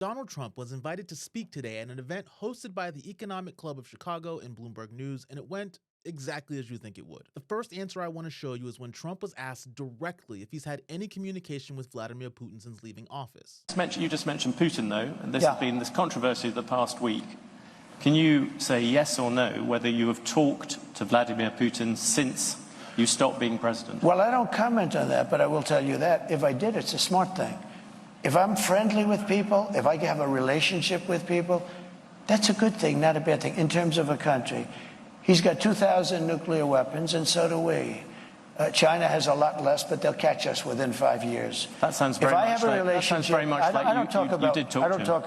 Donald Trump was invited to speak today at an event hosted by the Economic Club of Chicago and Bloomberg News, and it went exactly as you think it would. The first answer I want to show you is when Trump was asked directly if he's had any communication with Vladimir Putin since leaving office. You just mentioned Putin, though, and this has been this controversy of the past week. Can you say yes or no whether you have talked to Vladimir Putin since you stopped being president? Well, I don't comment on that, but I will tell you that if I did, it's a smart thing. If I'm friendly with people, if I have a relationship with people, that's a good thing, not a bad thing, in terms of a country. He's got 2,000 nuclear weapons, and so do we. China has a lot less, but they'll catch us within 5 years. That sounds very much like I don't talk about that. I don't talk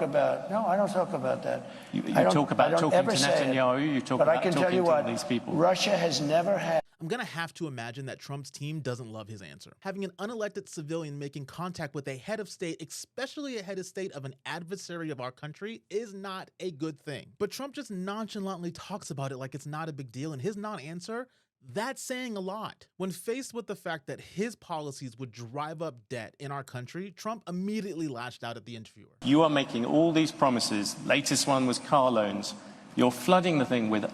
about that. You talk about talking to Netanyahu, you talk about talking to these people. Russia has never had... I'm gonna have to imagine that Trump's team doesn't love his answer. Having an unelected civilian making contact with a head of state, especially a head of state of an adversary of our country, is not a good thing. But Trump just nonchalantly talks about it like it's not a big deal, and his non-answer, that's saying a lot. When faced with the fact that his policies would drive up debt in our country, Trump immediately lashed out at the interviewer. You are making all these promises. Latest one was car loans. You're flooding the thing with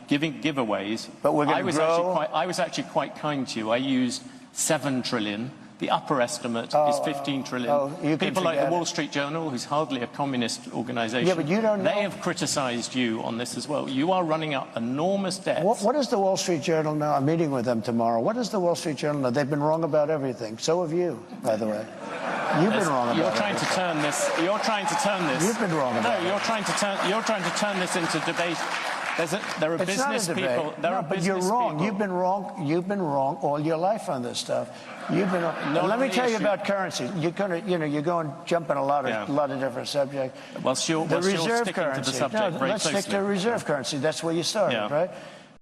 giving giveaways. But we're going to grow. I was actually quite kind to you. I used 7 trillion. The upper estimate is 15 trillion. People like the Wall Street Journal, who's hardly a communist organization, yeah, but you don't know. They have criticized you on this as well. You are running up enormous debts. What does the Wall Street Journal know? I'm meeting with them tomorrow. What does the Wall Street Journal know? They've been wrong about everything. So have you, by the way. You've been wrong about You're trying to turn this. You're trying to turn this. You've been wrong about it. No, you're trying to turn this into debate. There are business people. But you're wrong. People. You've been wrong all your life on this stuff. You've been wrong. Let me tell you about currency. You're going to jump in a lot of different subjects. The reserve currency. Let's stick to reserve currency. That's where you started, right?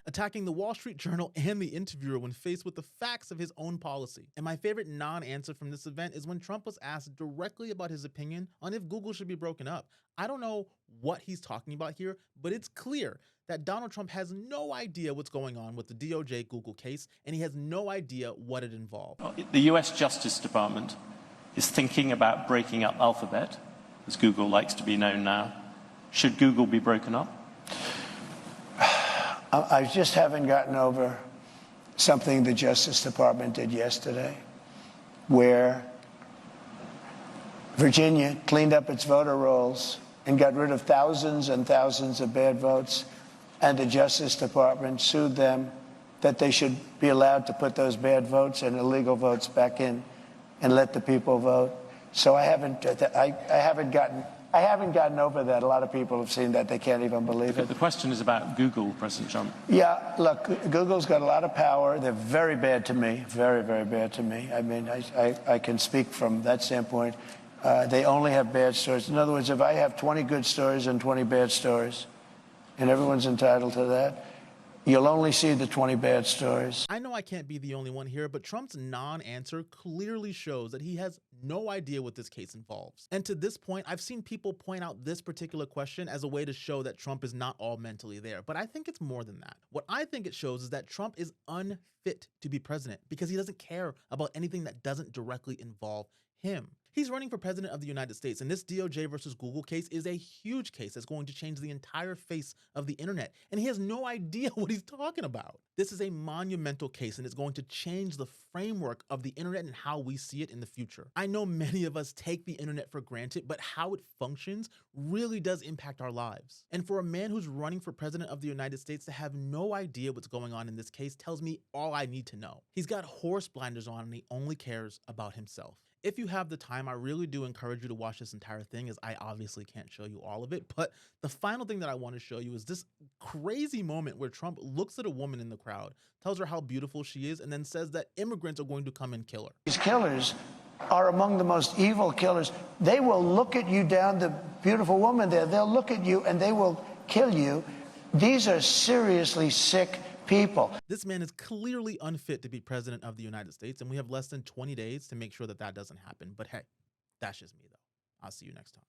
Attacking the Wall Street Journal and the interviewer when faced with the facts of his own policy. And my favorite non-answer from this event is when Trump was asked directly about his opinion on if Google should be broken up. I don't know what he's talking about here, but it's clear that Donald Trump has no idea what's going on with the DOJ Google case, and he has no idea what it involved. The US Justice Department is thinking about breaking up Alphabet, as Google likes to be known now. Should Google be broken up? I just haven't gotten over something the Justice Department did yesterday, where Virginia cleaned up its voter rolls and got rid of thousands and thousands of bad votes, and the Justice Department sued them that they should be allowed to put those bad votes and illegal votes back in and let the people vote. So I haven't gotten over that. A lot of people have seen that. They can't even believe it. The question is about Google, President Trump. Yeah, look, Google's got a lot of power. They're very bad to me, very, very bad to me. I mean, I can speak from that standpoint. They only have bad stories. In other words, if I have 20 good stories and 20 bad stories, and everyone's entitled to that, you'll only see the 20 bad stories. I know I can't be the only one here, but Trump's non-answer clearly shows that he has no idea what this case involves. And to this point, I've seen people point out this particular question as a way to show that Trump is not all mentally there. But I think it's more than that. What I think it shows is that Trump is unfit to be president because he doesn't care about anything that doesn't directly involve him. He's running for president of the United States, and this DOJ versus Google case is a huge case that's going to change the entire face of the internet, and he has no idea what he's talking about. This is a monumental case, and it's going to change the framework of the internet and how we see it in the future. I know many of us take the internet for granted, but how it functions really does impact our lives. And for a man who's running for president of the United States to have no idea what's going on in this case tells me all I need to know. He's got horse blinders on, and he only cares about himself. If you have the time, I really do encourage you to watch this entire thing, as I obviously can't show you all of it. But the final thing that I want to show you is this crazy moment where Trump looks at a woman in the crowd, tells her how beautiful she is, and then says that immigrants are going to come and kill her. These killers are among the most evil killers. They will look at you down, the beautiful woman there, they'll look at you and they will kill you. These are seriously sick people. This man is clearly unfit to be president of the United States, and we have less than 20 days to make sure that that doesn't happen. But hey, that's just me, though. I'll see you next time.